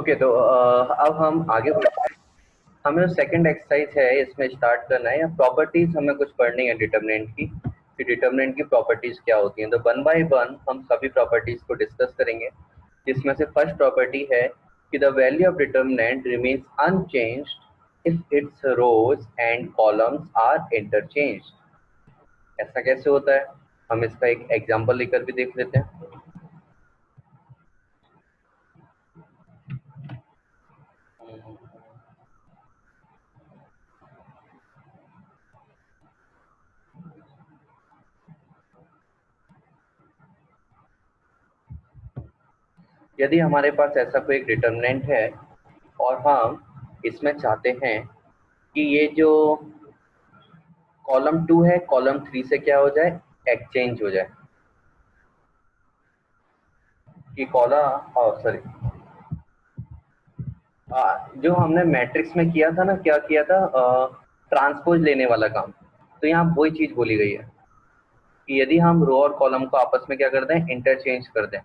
Okay तो अब हम आगे बढ़ते हैं। हमें सेकंड एक्सरसाइज है, इसमें स्टार्ट करना है। प्रॉपर्टीज हमें कुछ पढ़नी है डिटरमिनेंट की, कि डिटरमिनेंट की प्रॉपर्टीज क्या होती हैं। तो वन बाय वन हम सभी प्रॉपर्टीज को डिस्कस करेंगे, जिसमें से फर्स्ट प्रॉपर्टी है कि the value of determinant remains unchanged if its rows and columns are interchanged. ऐसा कैसे होता है, हम इसका एक एग्जांपल लेकर भी देख लेते हैं। यदि हमारे पास ऐसा कोई एक डिटरमिनेंट है और हम इसमें चाहते हैं कि ये जो कॉलम 2 है कॉलम 3 से क्या हो जाए, एक्सचेंज हो जाए, कि कॉलम सॉरी जो हमने मैट्रिक्स में किया था ना, क्या किया था, ट्रांसपोज लेने वाला काम। तो यहाँ वही चीज बोली गई है कि यदि हम रो और कॉलम को आपस में क्या कर दें, इंटरचेंज कर दें,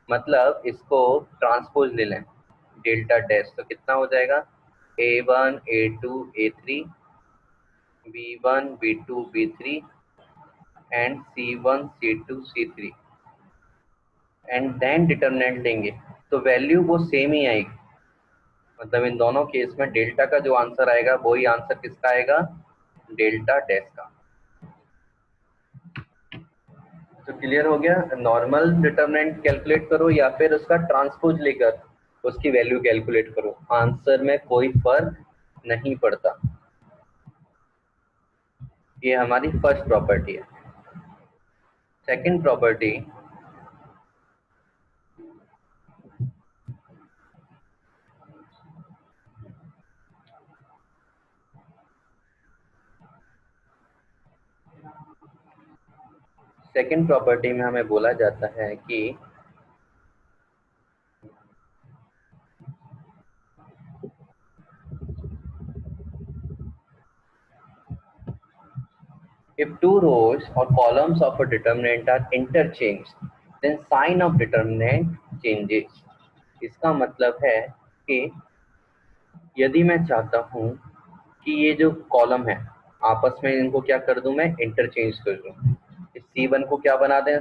मतलब इसको ट्रांसपोज ले लें डेल्टा डैश, तो कितना हो जाएगा, A1 A2 A3 B1 B2 B3 and C1 C2 C3 and then determinant लेंगे तो वैल्यू वो सेम ही आएगी। मतलब इन दोनों केस में डेल्टा का जो आंसर आएगा वही आंसर किसका आएगा, डेल्टा डैश का। तो क्लियर हो गया, नॉर्मल डिटरमिनेंट कैलकुलेट करो या फिर उसका ट्रांसपोज लेकर उसकी वैल्यू कैलकुलेट करो, आंसर में कोई फर्क नहीं पड़ता। ये हमारी फर्स्ट प्रॉपर्टी है। सेकंड प्रॉपर्टी, सेकंड प्रॉपर्टी में हमें बोला जाता है कि if two rows or columns of a determinant are interchanged, then sign of determinant changes। इसका मतलब है कि यदि मैं चाहता हूँ कि ये जो कॉलम है आपस में इनको क्या कर दूं, मैं इंटरचेंज कर दूं। इस C1 को क्या बना दें,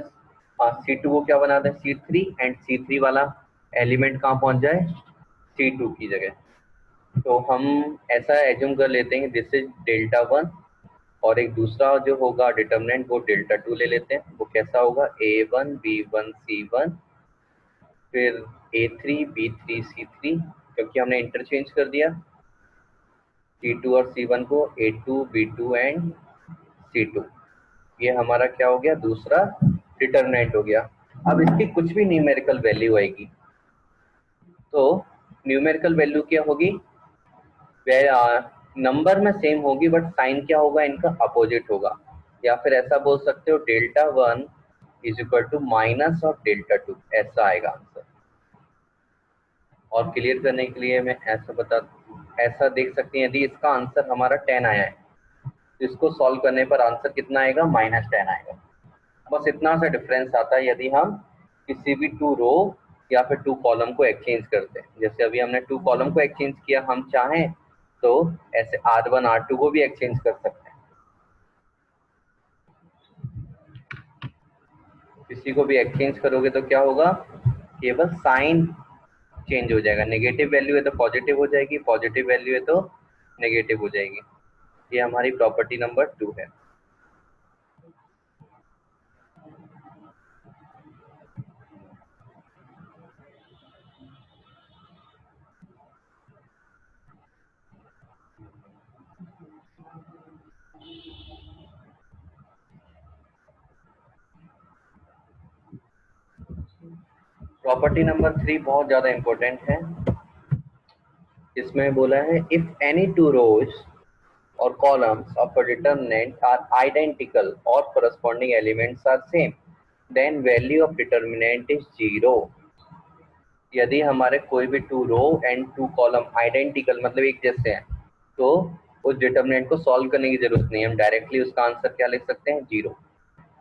C2 को क्या बना दें C3, एंड C3 वाला एलिमेंट कहाँ पहुंच जाए, C2 की जगह। तो हम ऐसा एज्यूम कर लेते हैं दिस इज डेल्टा 1, और एक दूसरा जो होगा डिटरमिनेंट वो डेल्टा 2 ले लेते हैं। वो कैसा होगा, A1 B1 C1 फिर A3 B3 C3, क्योंकि हमने इंटरचेंज कर दिया C2 और C1 को, A2 B2 एंड C2। ये हमारा क्या हो गया, दूसरा डिटरमिनेंट हो गया। अब इसकी कुछ भी न्यूमेरिकल वैल्यू आएगी, तो न्यूमेरिकल वैल्यू क्या होगी, नंबर में सेम होगी बट साइन क्या होगा, इनका अपोजिट होगा। या फिर ऐसा बोल सकते हो delta 1 is equal to minus of delta 2, ऐसा आएगा आंसर। और क्लियर करने के लिए मैं ऐसा देख सकते हैं, यदि इसका आंसर हमारा 10 आया है तो इसको सॉल्व करने पर आंसर कितना आएगा, -10 आएगा। बस इतना सा डिफरेंस आता है यदि हम किसी भी टू रो या फिर टू कॉलम को एक्सचेंज करते हैं। जैसे अभी हमने टू कॉलम को एक्सचेंज किया, हम चाहें तो ऐसे R1 R2 को भी एक्सचेंज कर सकते हैं। किसी को भी एक्सचेंज करोगे तो क्या होगा, केवल साइन चेंज हो जाएगा, नेगेटिव वैल्यू है तो पॉजिटिव हो जाएगी, पॉजिटिव वैल्यू है तो नेगेटिव हो जाएगी। ये हमारी प्रॉपर्टी नंबर 2 है। प्रॉपर्टी नंबर 3 बहुत ज्यादा इंपॉर्टेंट है। इसमें बोला है if any two rows or columns of a determinant are identical or corresponding elements are same, then value of determinant is 0। यदि हमारे कोई भी two rows and two columns identical मतलब एक जैसे हैं, तो उस डिटरमिनेंट को सॉल्व करने की जरूरत नहीं है, हम डायरेक्टली उसका आंसर क्या लिख सकते हैं, 0,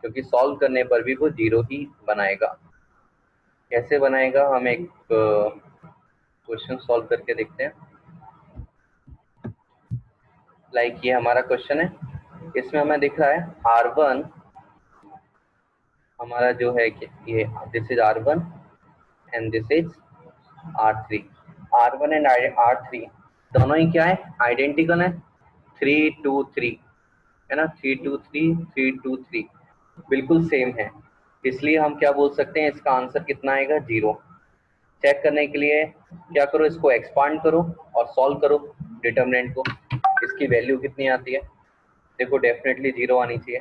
क्योंकि सॉल्व करने पर भी वो 0 ही बनाएगा। कैसे बनाएगा, हम एक क्वेश्चन सॉल्व करके देखते हैं। लाइक ये हमारा क्वेश्चन है, इसमें हमें दिख रहा है R1 हमारा जो है कि ये this is R1 and this is R3। R1 and R3 दोनों ही क्या है, आइडेंटिकल है, 3 2 3 है ना, 3 2 3 बिल्कुल सेम है। इसलिए हम क्या बोल सकते हैं, इसका आंसर कितना आएगा, 0। चेक करने के लिए क्या करो, इसको एक्सपांड करो और सॉल्व करो डिटरमिनेंट को, इसकी वैल्यू कितनी आती है। देखो डेफिनेटली 0 आनी चाहिए।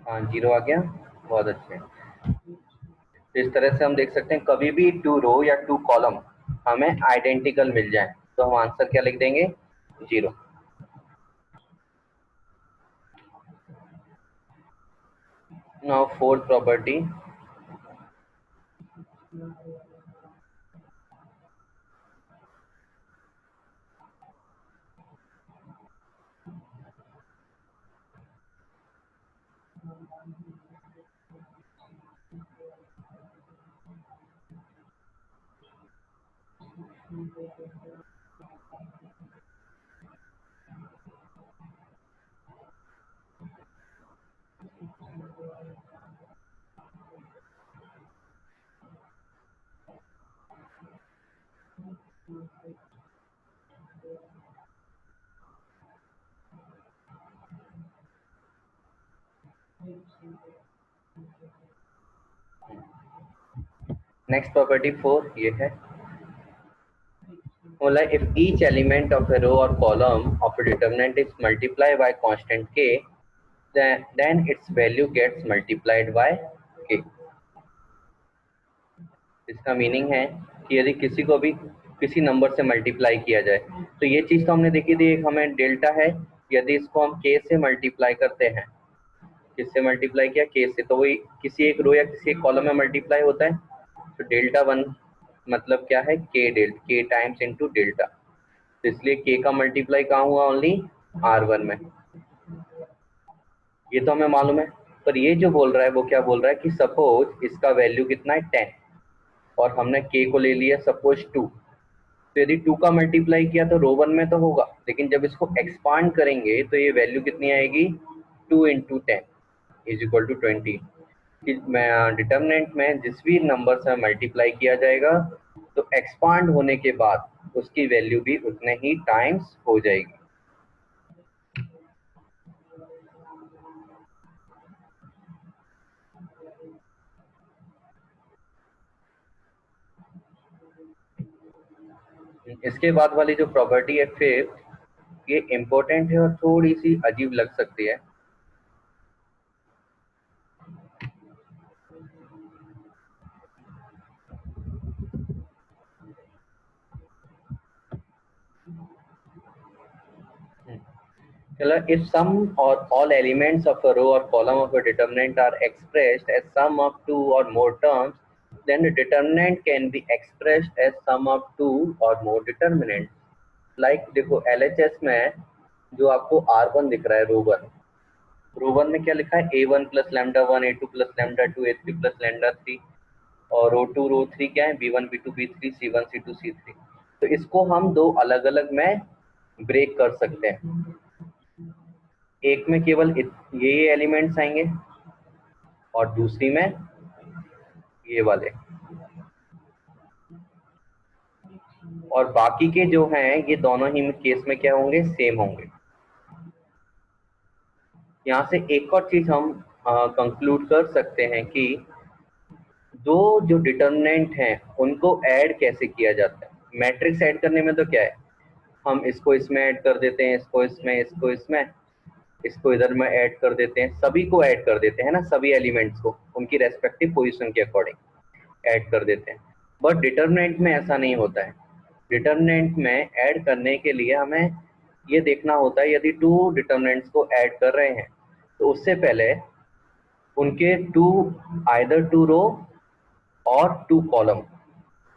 हाँ 0 आ गया, बहुत अच्छे। इस तरह से हम देख सकते हैं कभी भी 2 रो या 2 कॉलम हमें आइडेंटिकल मिल जाए तो हम आंसर क्या लिख देंगे, 0। Now fourth property, next property 4 ये है, बोला if each element of a row or column of a determinant is multiplied by constant k, then its value gets multiplied by k। इसका मीनिंग है कि यदि किसी को भी किसी नंबर से मल्टीप्लाई किया जाए, तो ये चीज तो हमने देखी थी, एक हमें डेल्टा है, यदि इसको हम k से मल्टीप्लाई करते हैं, किससे मल्टीप्लाई किया, k से, तो वही किसी एक रो या किसी एक कॉलम में मल्टीप्लाई होता है। तो डेल्टा 1 मतलब क्या है, k टाइम्स इनटू डेल्टा, तो इसलिए k का मल्टीप्लाई कहाँ हुआ, ओनली R1 में। ये तो हमें मालूम है, पर ये जो बोल रहा है वो क्या बोल रहा है कि सपोज इसका वैल्यू कितना है 10 और हमने k को ले लिया सपोज 2, तो यदि 2 का मल्टीप्लाई किया तो रो 1 में तो होगा, लेकिन जब इसको एक्सपांड करेंगे तो ये वैल्यू कितनी आएगी, 2 into 10 is equal to 20। Determinant में जिस भी नंबर से मल्टीप्लाई किया जाएगा तो एक्सपांड होने के बाद उसकी वैल्यू भी उतने ही टाइम्स हो जाएगी। इसके बाद वाली जो प्रॉपर्टी है फिफ्थ, ये इम्पोर्टेंट है और थोड़ी सी अजीब लग सकती है। चलो, if some or all elements of a row or column of a determinant are expressed as sum of two or more terms, then the determinant can be expressed as sum of two or more determinants. Like देखो LHS में जो आपको R1 दिख रहा है, रो one में क्या लिखा है, A1 plus lambda 1, A2 plus lambda 2, A3 plus lambda 3, और रो 3 क्या है, B1 B2 B3 C1 C2 C3। तो इसको हम दो अलग अलग में ब्रेक कर सकते हैं, एक में केवल ये एलिमेंट्स आएंगे और दूसरी में ये वाले, और बाकी के जो हैं ये दोनों ही केस में क्या होंगे, सेम होंगे। यहाँ से एक और चीज हम कंक्लूड कर सकते हैं कि दो जो डिटर्मिनेंट हैं उनको ऐड कैसे किया जाता है। मैट्रिक्स ऐड करने में तो क्या है, हम इसको इसमें ऐड कर देते हैं, इसको इसमें, इसको इसमें, इसको इधर में ऐड कर देते हैं, सभी को ऐड कर देते हैं ना, सभी एलिमेंट्स को उनकी रेस्पेक्टिव पोजीशन के अकॉर्डिंग ऐड कर देते हैं। बट डिटर्मिनेंट में ऐसा नहीं होता है। डिटर्मिनेंट में ऐड करने के लिए हमें ये देखना होता है, यदि टू डिटर्मिनेंट्स को ऐड कर रहे हैं तो उससे पहले उनके आइदर टू रो और टू कॉलम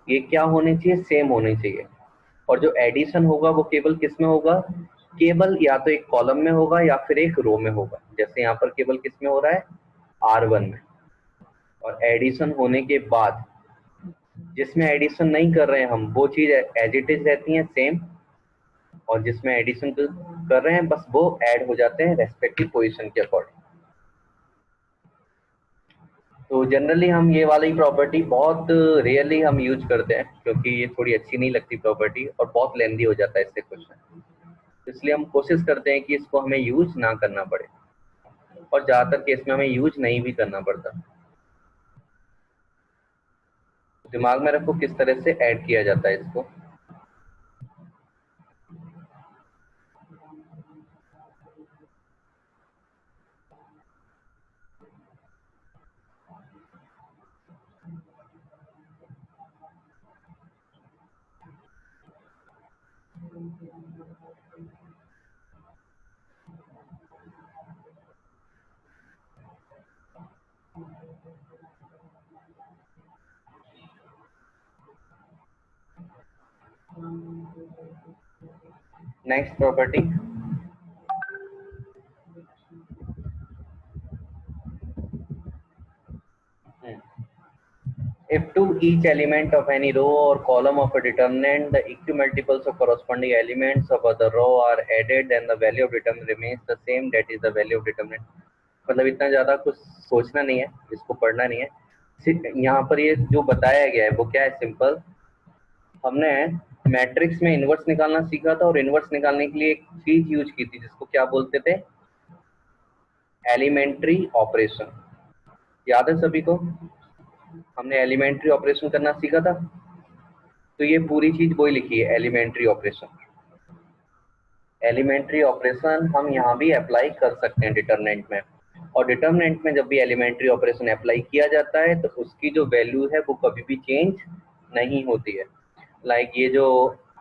ये क्या होने चाहिए, सेम होने चाहिए। और जो एडिशन होगा वो केवल किस में होगा, केवल या तो एक कॉलम में होगा या फिर एक रो में होगा। जैसे यहाँ पर केवल किस में हो रहा है, R1 में। और एडिशन होने के बाद जिसमें एडिशन नहीं कर रहे हैं हम, वो चीज एज इट इज रहती है सेम, और जिसमें एडिशन कर रहे हैं बस वो ऐड हो जाते हैं रेस्पेक्टिव पोजीशन के अकॉर्डिंग। तो जनरली हम ये वाली प्रॉपर्टी बहुत रेयरली हम यूज करते हैं, क्योंकि ये थोड़ी अच्छी नहीं लगती प्रॉपर्टी और बहुत लेंदी हो जाता है इससे क्वेश्चन। इसलिए हम कोशिश करते हैं कि इसको हमें यूज ना करना पड़े, और ज्यादातर केस में हमें यूज नहीं भी करना पड़ता। दिमाग में रखो किस तरह से ऐड किया जाता है इसको। Next property, if to each element of any row or column of a determinant the equimultiples of corresponding elements of other row are added, then the value of determinant remains the same, that is the value of determinant। मतलब इतना ज्यादा कुछ सोचना नहीं है, इसको पढ़ना नहीं है। सिर्फ यहाँ पर ये जो बताया गया है वो क्या है, सिंपल। हमने मैट्रिक्स में इनवर्स निकालना सीखा था, और इनवर्स निकालने के लिए एक चीज यूज की थी जिसको क्या बोलते थे, एलिमेंट्री ऑपरेशन। याद है सभी को, हमने एलिमेंट्री ऑपरेशन करना सीखा था। तो ये पूरी चीज वही लिखी है, एलिमेंट्री ऑपरेशन। एलिमेंट्री ऑपरेशन हम यहाँ भी अप्लाई कर सकते हैं डिटर्मिनेंट में, और डिटर्मिनेंट में जब भी एलिमेंट्री ऑपरेशन अप्लाई किया जाता है तो उसकी जो वैल्यू है वो कभी भी चेंज नहीं होती है। लाइक ये जो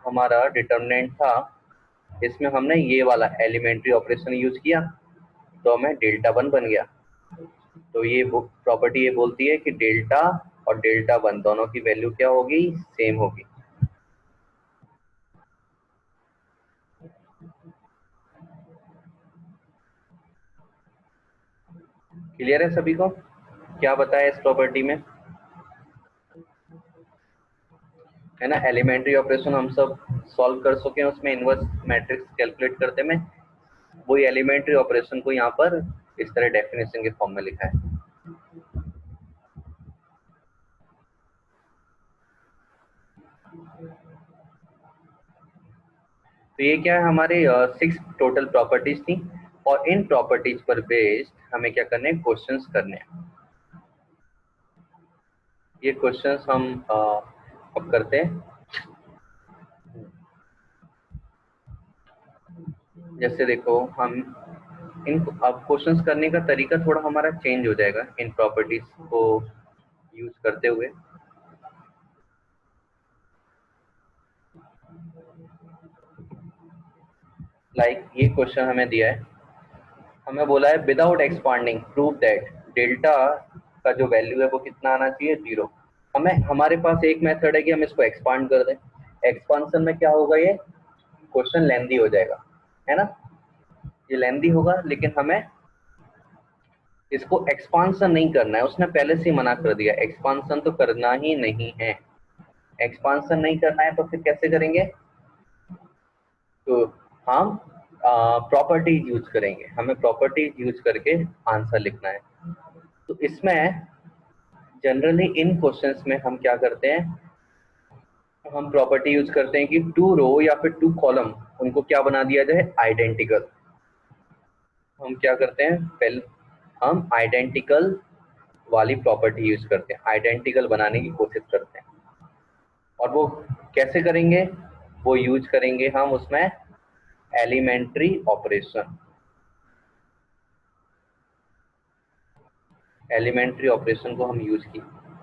हमारा डिटर्मिनेंट था, इसमें हमने ये वाला एलिमेंट्री ऑपरेशन यूज किया तो हमें डेल्टा 1 बन गया। तो ये प्रॉपर्टी ये बोलती है कि डेल्टा और डेल्टा 1 दोनों की वैल्यू क्या होगी, सेम होगी। क्लियर है सभी को, क्या बताया इस प्रॉपर्टी में, है ना। एलिमेंट्री ऑपरेशन हम सब सॉल्व कर सके उसमें, इनवर्स मैट्रिक्स कैलकुलेट करते में, वही एलिमेंट्री ऑपरेशन को यहाँ पर इस तरह डेफिनेशन के फॉर्म में लिखा है। तो ये क्या है, हमारे 6 टोटल प्रॉपर्टीज थी, और इन प्रॉपर्टीज पर बेस्ड हमें क्या करने हैं, क्वेश्चंस करने हैं। ये क्वेश्चंस हम अब करते हैं। जैसे देखो, हम इन अब क्वेश्चंस करने का तरीका थोड़ा हमारा चेंज हो जाएगा इन प्रॉपर्टीज को यूज करते हुए। लाइक ये क्वेश्चन हमें दिया है, हमें बोला है without expanding prove that delta का जो वैल्यू है वो कितना आना चाहिए, 0। हमारे पास एक मेथड है कि हम इसको एक्सपांड कर दें। एक्सपांशन में क्या होगा, ये क्वेश्चन लेंदी हो जाएगा, है ना। ये लेंदी होगा, लेकिन हमें इसको एक्सपांशन नहीं करना है, उसने पहले से ही मना कर दिया, एक्सपांशन तो करना ही नहीं है। एक्सपांशन नहीं करना है तो फिर कैसे करेंगे, तो हम प्रॉपर्टीज यूज करेंगे, हमें प्रॉपर्टीज यूज करके आंसर लिखना है। तो इसमें जनरली इन क्वेश्चंस में हम क्या करते हैं, हम प्रॉपर्टी यूज करते हैं कि टू रो या फिर टू कॉलम उनको क्या बना दिया जाए, आइडेंटिकल। हम क्या करते हैं, पहले हम आइडेंटिकल वाली प्रॉपर्टी यूज करते हैं, आइडेंटिकल बनाने की कोशिश करते हैं। और वो कैसे करेंगे, वो यूज करेंगे हम उसमें एलिमेंट्री ऑपरेशन। एलिमेंट्री ऑपरेशन को हम यूज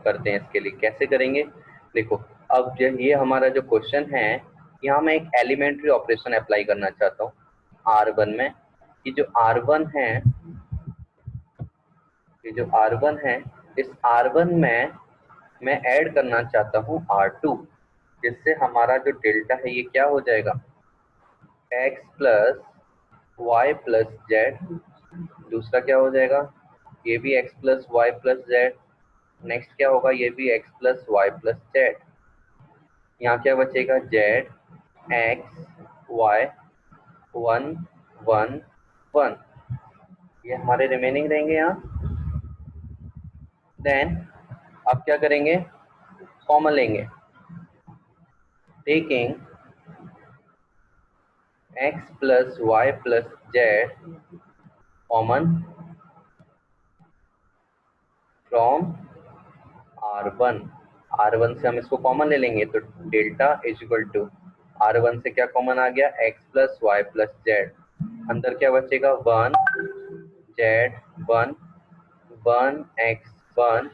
करते हैं। इसके लिए कैसे करेंगे, देखो अब ये हमारा जो क्वेश्चन है, यहाँ मैं एक एलिमेंट्री ऑपरेशन अप्लाई करना चाहता हूँ R1 में। ये जो R1 है, ये जो R1 है, इस R1 में मैं ऐड करना चाहता हूँ R2, जिससे हमारा जो डेल्टा है ये क्या हो जाएगा, x plus y plus z. दूसरा क्या हो जाएगा, ये भी x plus y plus z. Next क्या होगा, ये भी x plus y plus z. यहाँ क्या बचेगा, जेड एक्स वाई 1 1 1, ये हमारे रिमेनिंग रहेंगे यहाँ। देन अब क्या करेंगे, कॉमन लेंगे, taking x plus y plus z common from R1। R1 से हम इसको कॉमन ले लेंगे, तो delta is equal to R1 से क्या कॉमन आ गया, x plus y plus z. अंदर क्या बचेगा, 1 जेड 1 1 x 1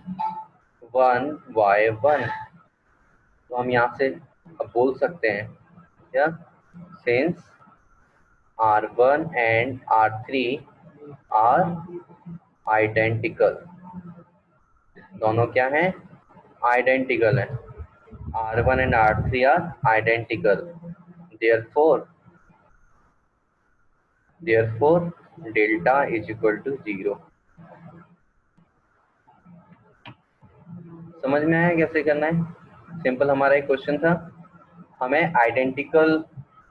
1 y 1। तो हम यहाँ से अब बोल सकते हैं क्या, since R1 and R3 are identical, दोनों क्या हैं, आइडेंटिकल है। R1 and R3 are identical. Therefore delta is equal to 0. समझ में आया कैसे करना है, सिंपल हमारा एक क्वेश्चन था। हमें आइडेंटिकल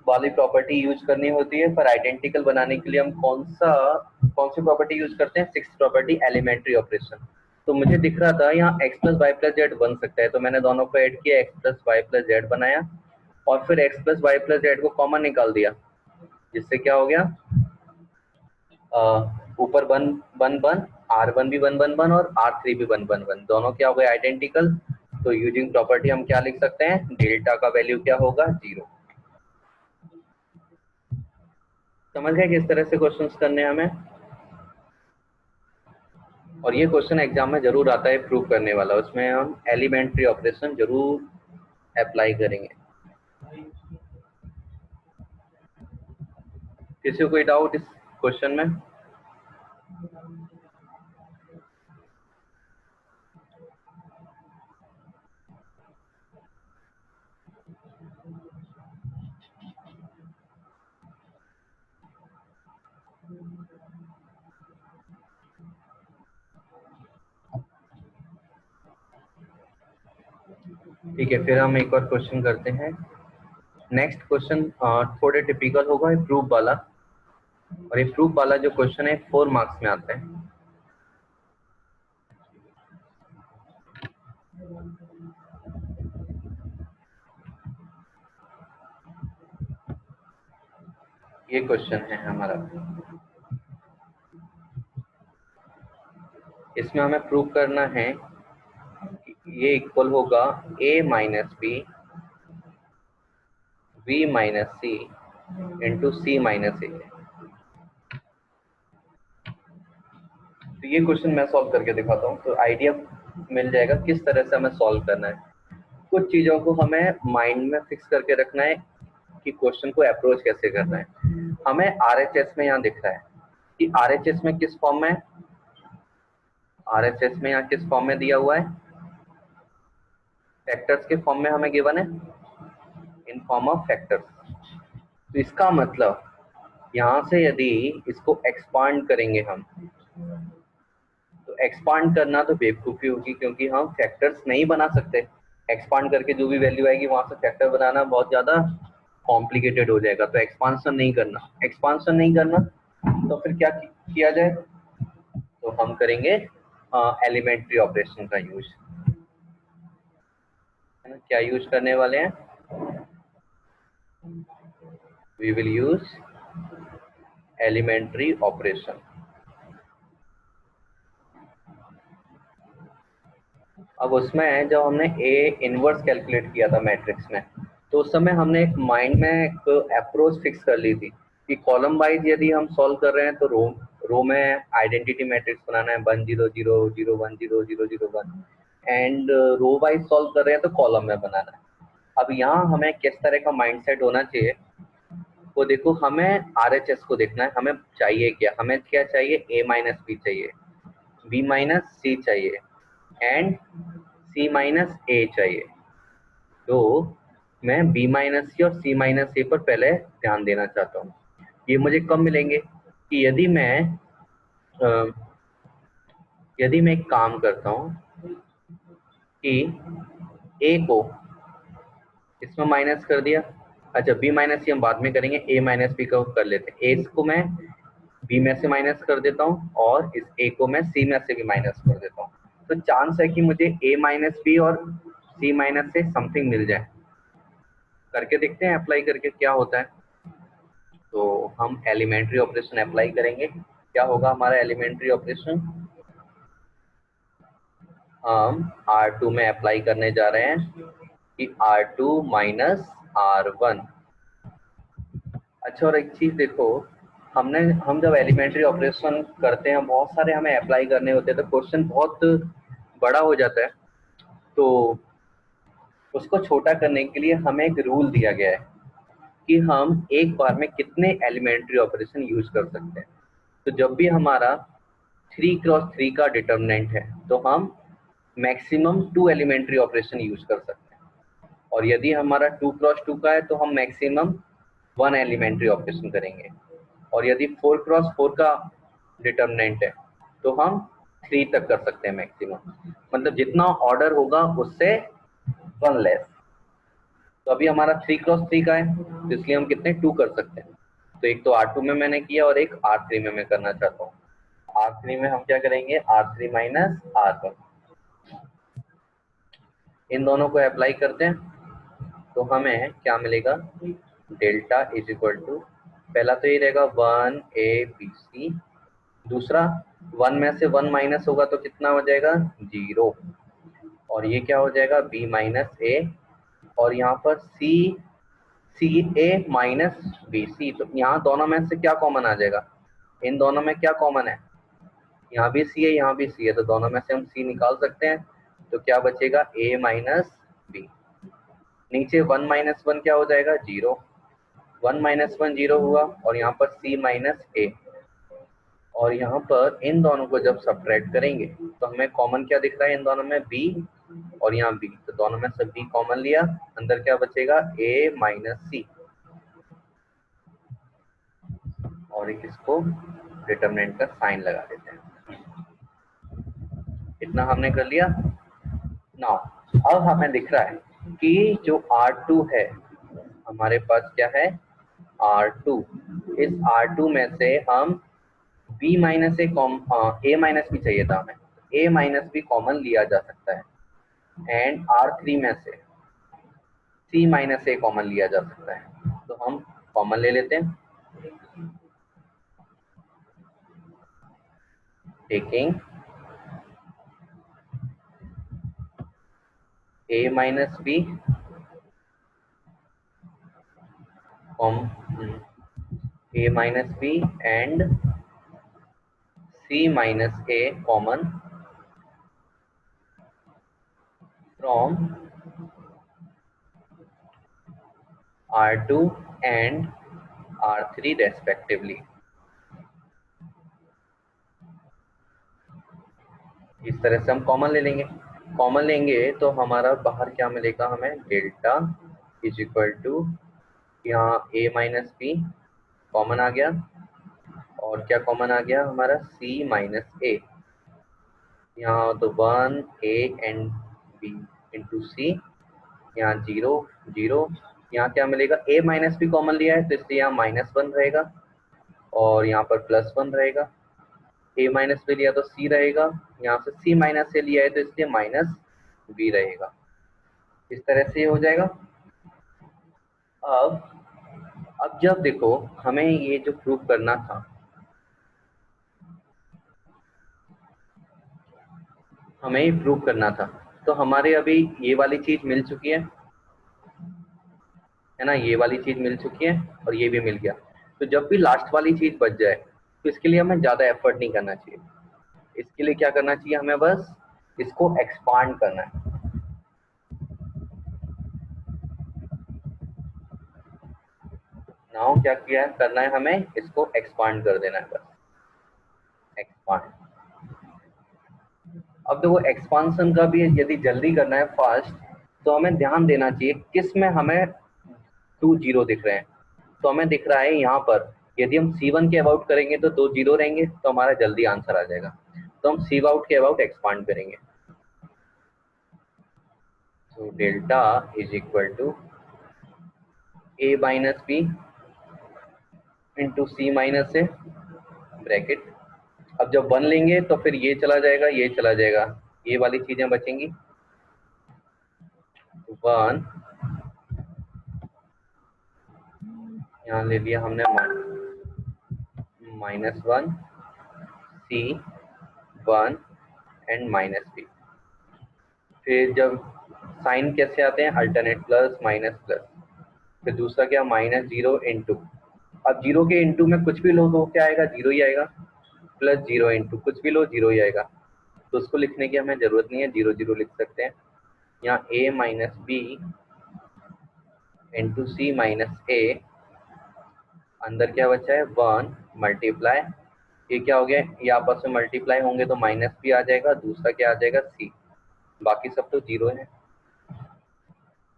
वाली प्रॉपर्टी यूज करनी होती है, पर आइडेंटिकल बनाने के लिए हम कौन सी प्रॉपर्टी यूज करते हैं, सिक्स्थ प्रॉपर्टी, एलिमेंट्री ऑपरेशन। तो मुझे दिख रहा था यहाँ x plus y plus z बन सकता है, तो मैंने दोनों को ऐड किया, x plus y plus z बनाया, और फिर x plus y plus z को कॉमन निकाल दिया, जिससे क्या हो गया, ऊपर 1 1 1, R1 भी 1 1 1 और R3 भी 1 1 1, दोनों क्या हो गए, आइडेंटिकल। तो यूजिंग प्रॉपर्टी हम क्या लिख सकते हैं, डेल्टा का वैल्यू क्या होगा, 0। समझ गए किस तरह से क्वेश्चंस करने हैं हमें। और ये क्वेश्चन एग्जाम में जरूर आता है, प्रूव करने वाला, उसमें हम एलिमेंट्री ऑपरेशन जरूर अप्लाई करेंगे। किसी को कोई डाउट इस क्वेश्चन में, ठीक है, फिर हम एक और क्वेश्चन करते हैं। नेक्स्ट क्वेश्चन थोड़े टिपिकल होगा, ये प्रूफ वाला, और ये प्रूफ वाला जो क्वेश्चन है 4 मार्क्स में आता है। ये क्वेश्चन है हमारा, इसमें हमें प्रूव करना है कि ये इक्वल होगा a minus B b minus C into C minus A. तो ये क्वेश्चन मैं सॉल्व करके दिखाता हूँ, तो आइडिया मिल जाएगा किस तरह से हमें सॉल्व करना है। कुछ चीज़ों को हमें माइंड में फिक्स करके रखना है कि क्वेश्चन को अप्रोच कैसे करना है। हमें RHS में यहाँ दिख रहा है कि RHS में किस फॉर्म में, RHS में यहाँ किस फॉर्म में दिया हुआ है, फैक्टर्स के फॉर्म में हमें गिवन है, इन फॉर्म ऑफ फैक्टर्स। तो इसका मतलब यहाँ से यदि इसको एक्सपांड करेंगे हम, तो एक्सपांड करना तो बेवकूफ़ी होगी, क्योंकि हम फैक्टर्स नहीं बना सकते। एक्सपांड करके जो भी वैल्यू आएगी वहां से फैक्टर बनाना बहुत ज़्यादा कॉम्प्लिकेटेड हो जाएगा। तो एक्सपांशन नहीं करना, तो फिर क्या किया जाए, तो हम करेंगे एलिमेंट्री ऑपरेशन का यूज। है ना, क्या यूज करने वाले हैं? We will use elementary operation. अब उसमें जब हमने ए इनवर्स कैलकुलेट किया था मैट्रिक्स में, तो उस समय हमने एक माइंड में एक अप्रोच फिक्स कर ली थी कि कॉलम वाइज यदि हम सॉल्व कर रहे हैं तो रो में आइडेंटिटी मैट्रिक्स बनाना है 1 0 0 0 1 0 0 0 1, एंड रो वाइज सॉल्व कर रहे हैं तो कॉलम में बनाना है। अब यहाँ हमें किस तरह का माइंडसेट होना चाहिए, वो देखो, हमें RHS को देखना है। हमें चाहिए क्या? हमें क्या चाहिए? A माइनस बी चाहिए, B माइनस सी चाहिए, एंड C माइनस ए चाहिए। तो मैं B माइनस सी और C माइनस ए पर पहले ध्यान देना चाहता हूँ। ये मुझे कब मिलेंगे? कि यदि मैं एक काम करता हूँ कि A को इसमें माइनस कर दिया। अच्छा, B माइनस सी हम बाद में करेंगे, A माइनस बी को कर लेते हैं। A को मैं B में से माइनस कर देता हूँ और इस A को मैं C में से भी माइनस कर देता हूँ। तो चांस है कि मुझे A माइनस बी और C माइनस से समथिंग मिल जाए। करके देखते हैं अप्लाई करके क्या होता है। तो हम एलिमेंट्री ऑपरेशन अप्लाई करेंगे। क्या होगा हमारा एलिमेंट्री ऑपरेशन? हम R2 में अप्लाई करने जा रहे हैं कि R2 माइनस R1। अच्छा, और एक चीज देखो, हम जब एलिमेंट्री ऑपरेशन करते हैं, बहुत सारे हमें अप्लाई करने होते हैं, तो क्वेश्चन बहुत बड़ा हो जाता है। तो उसको छोटा करने के लिए हमें एक रूल दिया गया है कि हम एक बार में कितने एलिमेंट्री ऑपरेशन यूज कर सकते हैं। तो जब भी हमारा 3x3 का डिटर्मिनेंट है तो हम मैक्सिमम 2 एलिमेंट्री ऑपरेशन यूज कर सकते हैं, और यदि हमारा 2x2 का है तो हम मैक्सिमम 1 एलिमेंट्री ऑपरेशन करेंगे, और यदि 4x4 का डिटर्मिनेंट है तो हम 3 तक कर सकते हैं मैक्सिमम। मतलब जितना ऑर्डर होगा उससे 1 लेस। तो अभी हमारा 3x3 का है, तो इसलिए हम कितने 2 कर सकते हैं। तो एक तो R2 में मैंने किया और एक R3 में मैं करना चाहता हूँ। R3 में हम क्या करेंगे? R3 माइनस R1, इन दोनों को अप्लाई करते हैं तो हमें क्या मिलेगा? डेल्टा इज इक्वल टू, पहला तो ये रहेगा 1ABC, दूसरा 1 में से 1 माइनस होगा तो कितना हो जाएगा? 0, और ये क्या हो जाएगा? B माइनस ए, और यहाँ पर CA माइनस BC। तो यहाँ दोनों में से क्या कॉमन आ जाएगा? इन दोनों में क्या कॉमन है? यहाँ भी C है, यहाँ भी C है, तो दोनों में से हम C निकाल सकते हैं। तो क्या बचेगा? A minus B. नीचे 1 माइनस 1 क्या हो जाएगा? 0। 1 माइनस 1 0 हुआ, और यहाँ पर C माइनस ए, और यहाँ पर इन दोनों को जब सब्ट्रैक्ट करेंगे तो हमें कॉमन क्या दिख रहा है? इन दोनों में B और यहाँ B, तो दोनों में से B कॉमन लिया, अंदर क्या बचेगा? A माइनस सी। और एक इसको डिटरमिनेंट का साइन लगा देते हैं। इतना हमने कर लिया। नाउ अब हमें दिख रहा है कि जो R2 है, हमारे पास क्या है? R2। इस R2 में से हम B माइनस A माइनस भी चाहिए था हमें, A माइनस भी कॉमन लिया जा सकता है, एंड R3 में से C माइनस ए कॉमन लिया जा सकता है। तो हम कॉमन ले लेते हैं, taking A minus B A minus B and C minus A common from R2 and R3 respectively। इस तरह से हम कॉमन ले लेंगे। कॉमन लेंगे तो हमारा बाहर क्या मिलेगा? हमें डेल्टा इज इक्वल टू, यहाँ A माइनस बी कॉमन आ गया, और क्या कॉमन आ गया हमारा? C माइनस ए। यहाँ तो 1 A एंड B इंटू सी, यहाँ 0 0, यहाँ क्या मिलेगा? A माइनस भी कॉमन लिया है तो इसलिए यहाँ -1 रहेगा, और यहाँ पर +1 रहेगा। A माइनस भी लिया तो C रहेगा, यहाँ से C माइनस से लिया है तो इसलिए -B रहेगा। इस तरह से ये हो जाएगा। अब जब देखो हमें ये जो प्रूव करना था, हमें ही प्रूव करना था, तो हमारे अभी ये वाली चीज मिल चुकी है ना, ये वाली चीज मिल चुकी है और ये भी मिल गया। तो जब भी लास्ट वाली चीज बच जाए तो इसके लिए हमें ज्यादा एफर्ट नहीं करना चाहिए। इसके लिए क्या करना चाहिए, हमें बस इसको एक्सपांड करना है। नाउ क्या किया है, करना है हमें इसको एक्सपांड कर देना है, बस एक्सपांड। अब देखो एक्सपांशन का भी यदि जल्दी करना है फास्ट, तो हमें ध्यान देना चाहिए किस में हमें 2 जीरो दिख रहे हैं। तो हमें दिख रहा है यहाँ पर, यदि हम C1 के अबाउट करेंगे तो 2 जीरो रहेंगे, तो हमारा जल्दी आंसर आ जाएगा। तो हम C आउट के अबाउट एक्सपांड करेंगे। तो delta is equal to A minus B into C minus A, bracket. अब जब 1 लेंगे तो फिर ये चला जाएगा, ये चला जाएगा, ये वाली चीजें बचेंगी। 1 यहाँ ले लिया हमने, -1 C1 एंड -b। फिर जब साइन कैसे आते हैं, अल्टरनेट, प्लस माइनस प्लस। फिर दूसरा क्या, -0 इंटू, अब जीरो के इंटू में कुछ भी लो तो क्या आएगा, जीरो ही आएगा। +0 इंटू कुछ भी लो, जीरो ही आएगा। तो उसको लिखने की हमें जरूरत नहीं है, 0 0 लिख सकते हैं। यहाँ A minus B into C minus A, अंदर क्या बचा है, 1 मल्टीप्लाई, ये क्या हो गया, ये आपस में मल्टीप्लाई होंगे तो माइनस भी आ जाएगा, दूसरा क्या आ जाएगा C, बाकी सब तो जीरो है।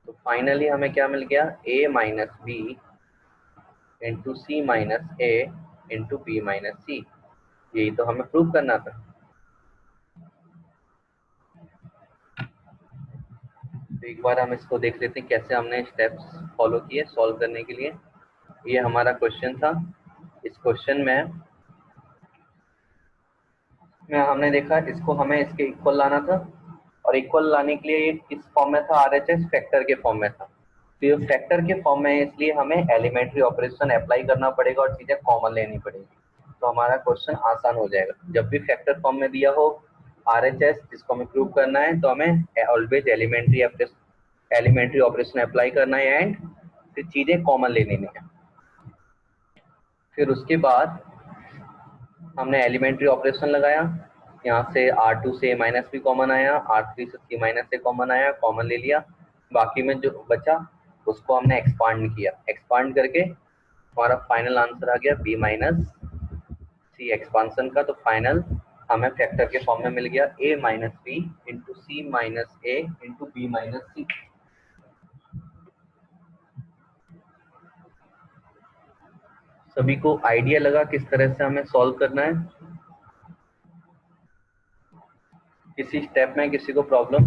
तो फाइनली हमें क्या मिल गया, A minus B into C minus A into B minus C. यही तो हमें प्रूव करना था। तो एक बार हम इसको देख लेते हैं कैसे हमने स्टेप्स फॉलो किए सॉल्व करने के लिए। ये हमारा क्वेश्चन था। इस क्वेश्चन में हमने देखा इसको हमें इसके इक्वल लाना था, और इक्वल लाने के लिए ये किस फॉर्म में था, आरएचएस फैक्टर के फॉर्म में था। तो ये फैक्टर के फॉर्म में है, इसलिए हमें एलिमेंट्री ऑपरेशन अप्लाई करना पड़ेगा और चीजें कॉमन लेनी पड़ेगी। तो हमारा क्वेश्चन आसान हो जाएगा। जब भी फैक्टर फॉर्म में दिया हो आरएचएस जिसको हमें प्रूव करना है, तो हमें ऑलवेज एलिमेंट्री ऑपरेशन अप्लाई करना है एंड फिर चीजें कॉमन ले लेनी है। फिर उसके बाद हमने एलिमेंट्री ऑपरेशन लगाया, यहाँ से R2 से माइनस भी कॉमन आया, R3 से C माइनस से कॉमन आया, कॉमन ले लिया। बाकी में जो बचा उसको हमने एक्सपांड किया, एक्सपांड करके हमारा फाइनल आंसर आ गया B माइनस सी एक्सपांसन का। तो फाइनल हमें फैक्टर के फॉर्म में मिल गया A minus B into C minus A into B minus C. सभी को आइडिया लगा किस तरह से हमें सॉल्व करना है? किसी स्टेप में किसी को प्रॉब्लम?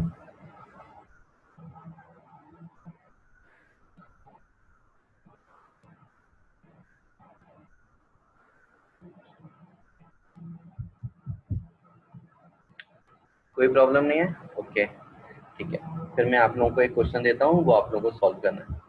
कोई प्रॉब्लम नहीं है, ओके ठीक है। फिर मैं आप लोगों को एक क्वेश्चन देता हूँ, वो आप लोगों को सॉल्व करना है।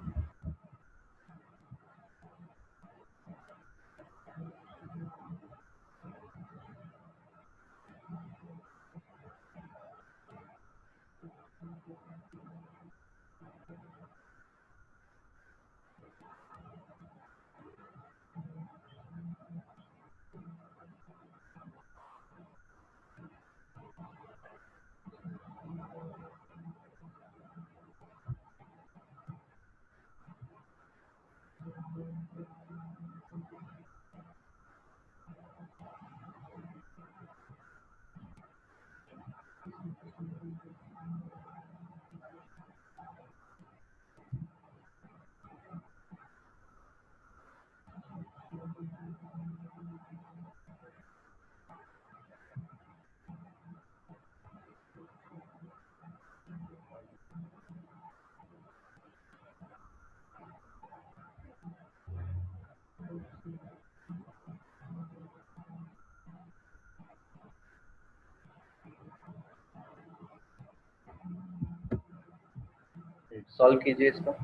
सॉल्व कीजिए इसको।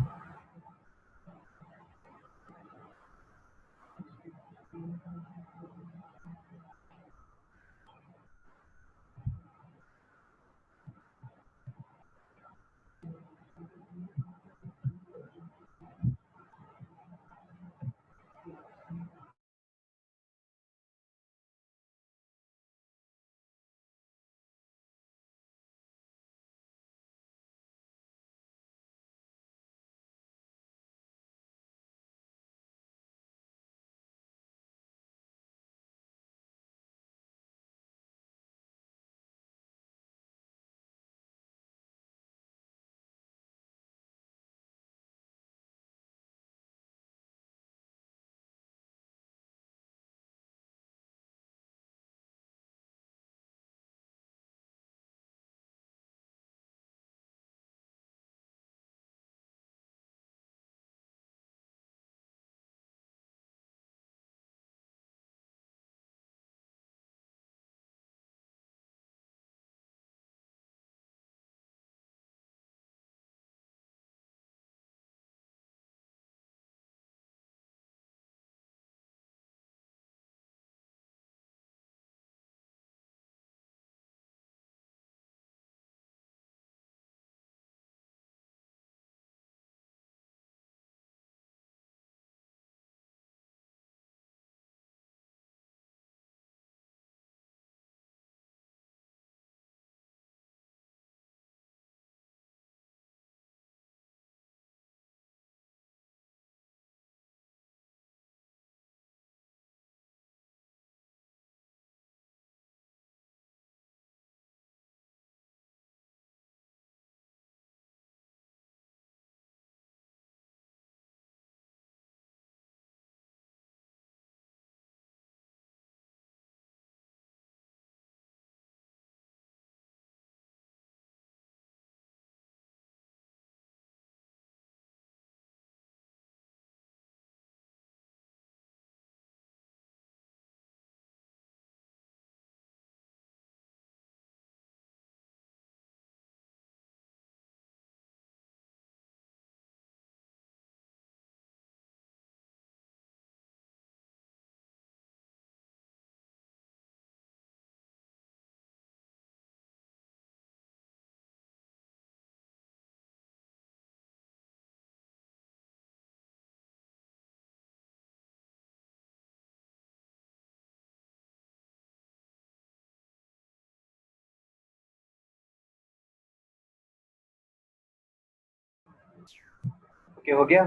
ओके, हो गया।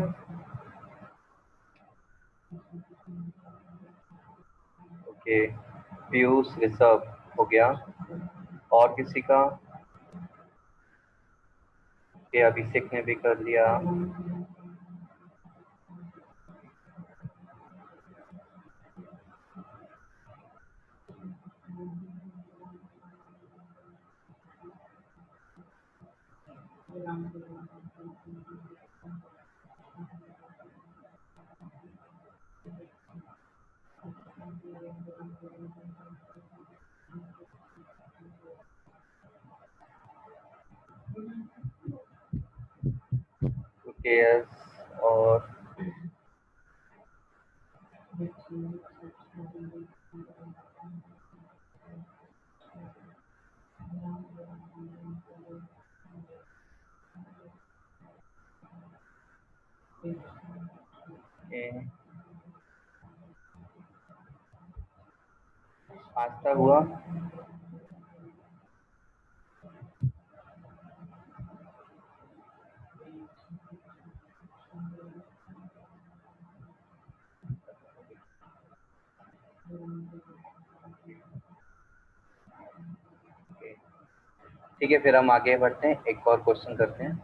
ओके, पीयूष, ऋषभ, हो गया। और किसी का? ओके, अभिषेक ने भी कर लिया। Okay, yes. और ओके, आस्था हुआ। ओके, ठीक है, फिर हम आगे बढ़ते हैं, एक और क्वेश्चन करते हैं।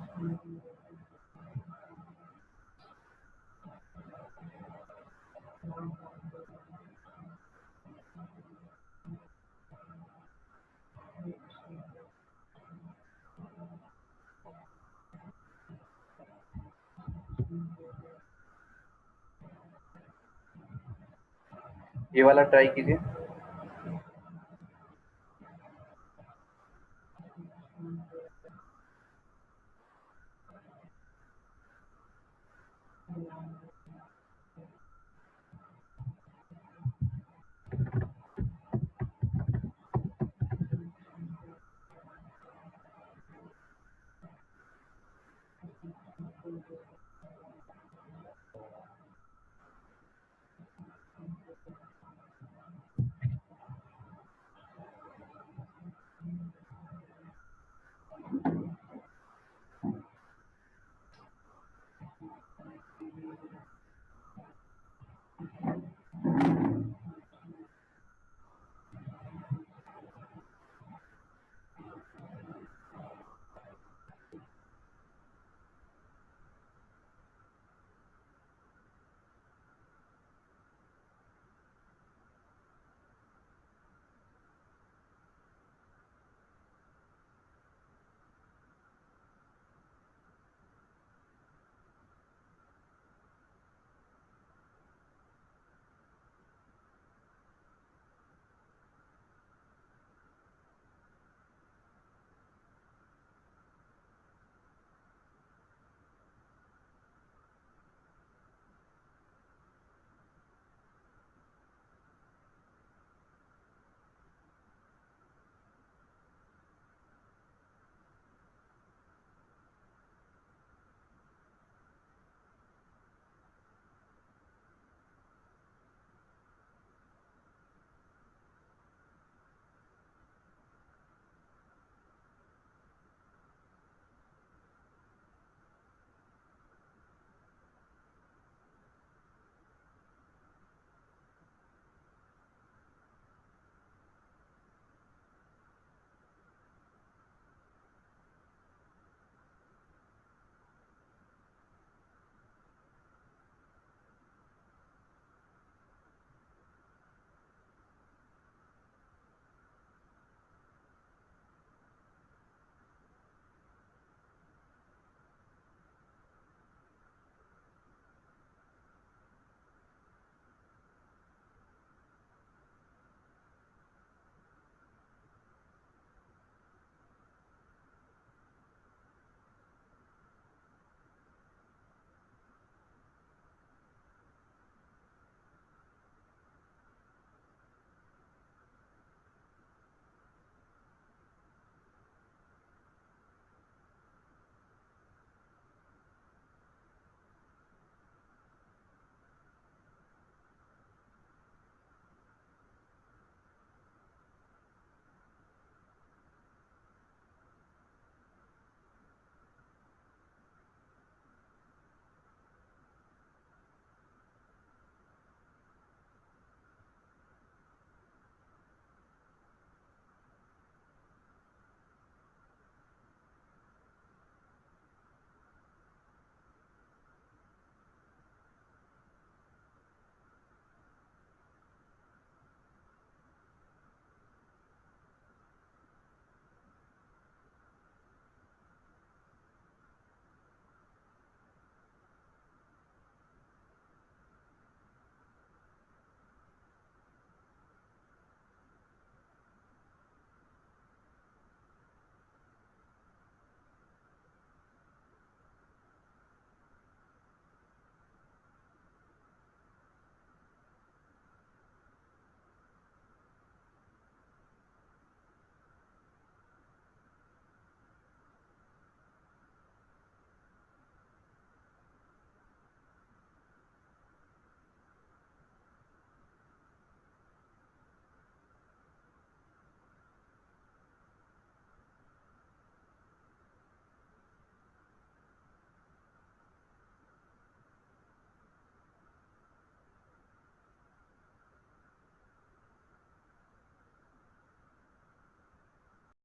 ये वाला ट्राई कीजिए।